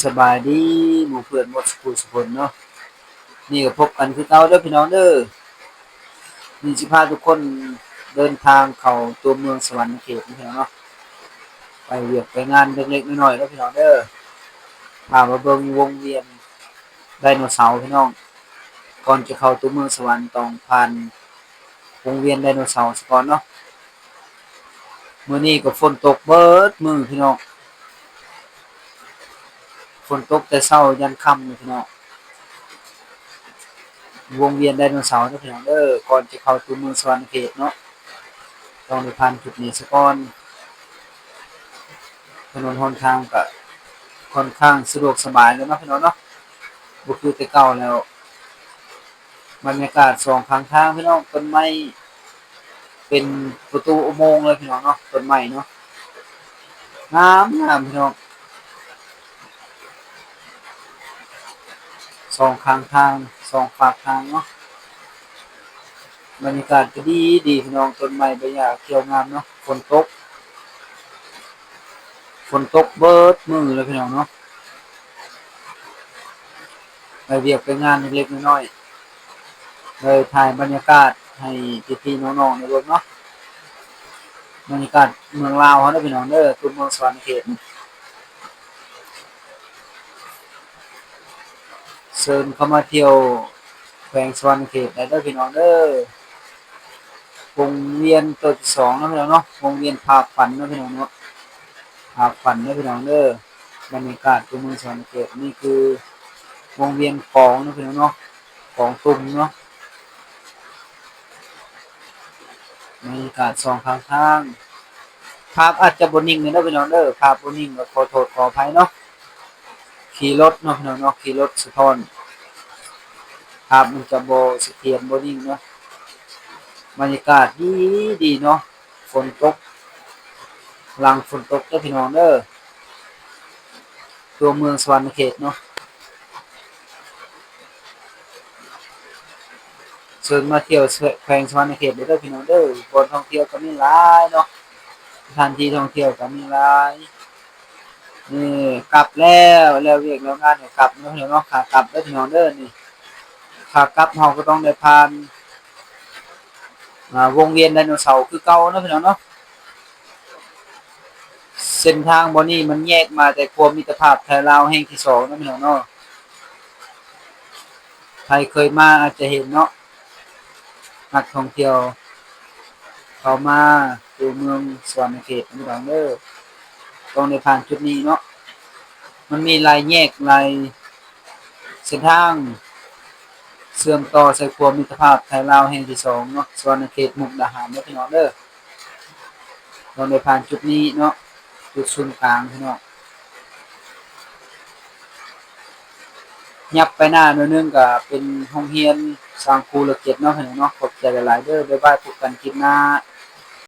สบายดีหมู่เพื่อนหมดสุขเนาะนี่ก็พบกันคือเก่าเด้อพี่น้องเด้อนี่สิพาทุกคนเดินทางเข้าตัวเมืองสวรรค์เขตนี่พี่น้องเนาะไปเวียกไปงานเล็กๆน้อยๆเด้อพี่น้องเด้อพามาเบิ่งวงเวียนไดโนเสาร์พี่น้องก่อนจะเข้าตัวเมืองสวรรค์ต้องผ่านวงเวียนไดโนเสาร์ซะก่อนเนาะมื้อนี้ก็ฝนตกเบิดมื้อพี่น้องฝนตกแต่เช้ายันค่ำเลยพี่น้องวงเวียนไดโนเสาร์เด้อพี่น้องเด้อก่อนจะเข้าตัวเมืองสวรรค์เขตเนาะต้องได้ผ่านจุดนี้ซะก่อนถนนหนทางก็ค่อนข้างสะดวกสบายแล้วเนาะพี่น้องเนาะบ่คือแต่เก่าแล้วบรรยากาศสองข้างทางพี่น้องต้นไม้เป็นประตูอุโมงค์เลยพี่น้องเนาะต้นไม้เนาะงามพี่น้องสองข้างทางสองฝากทางเนาะบรรยากาศก็ดีพี่น้องต้นไม้ใบหญ้าเขียวงามเนาะฝนตกเบิดมื้อเลยพี่น้องเนาะไปเวียกไปงานเล็กๆน้อยๆเลยถ่ายบรรยากาศให้พี่ๆน้องๆได้เบิ่งเนาะบรรยากาศเมืองลาวเฮาเด้อพี่น้องเด้อตัวเมืองสวรรค์เขตเชิญเข้ามาเที่ยวแขวงสวรรค์เขตได้เด้อพี่น้องเด้อวงเวียนตัวที่2เนาะพี่น้องเนาะวงเวียนภาพฝันเนาะพี่น้องเนาะภาพฝันเด้อพี่น้องเด้อบรรยากาศตัวเมืองสวรรค์เขตนี่คือวงเวียนของเนาะพี่น้องเนาะของตุ่มเนาะบรรยากาศสองข้างทางภาพอาจจะบ่นิ่งเด้อพี่น้องเด้อภาพบ่นิ่งก็ขอโทษขออภัยเนาะขี่รถเนาะพี่น้องเนาะขี่รถสะท้อนภาพมันจะบ่เสถียรบ่นิ่งเนาะบรรยากาศดีเนาะฝนตกหลังฝนตกเด้อพี่น้องเด้อตัวเมืองสวรรค์เขตเนาะเชิญมาเที่ยวแขวงสวรรค์เขตเด้อพี่น้องเด้อบ่อนท่องเที่ยวก็มีหลายเนาะสถานที่ท่องเที่ยวก็มีหลายนี่กลับแล้วเวียกแล้วงานให้กลับเนาะพี่น้องเนาะขากลับเด้อพี่น้องเด้อนี่ขากลับเราก็ต้องได้ผ่านวงเวียนไดโนเสาร์คือเก่าเนาะพี่น้องเนาะเส้นทางบ่นี้มันแยกมาแต่ความมิตรภาพไทยลาวแห่งที่2เนาะพี่น้องเนาะใครเคยมาอาจจะเห็นเนาะนักท่องเที่ยวเข้ามาสู่เมืองสวรรค์เขตพี่น้องเด้อต้องได้ผ่านจุดนี้เนาะมันมีหลายแยกหลายเส้นทางเชื่อมต่อใส่ความมิตรภาพไทยลาวแห่งที่2เนาะสวรรค์เขตมุกดาหารเนาะพี่น้องเด้อต้องได้ผ่านจุดนี้เนาะจุดศูนย์กลางพี่น้องยับไปหน้าหน่อยนึงก็เป็นโรงเรียนสร้างครูเล็ก7เนาะพี่น้องเนาะขอบใจหลายๆเด้อบ๊ายบายพบกันคลิปหน้า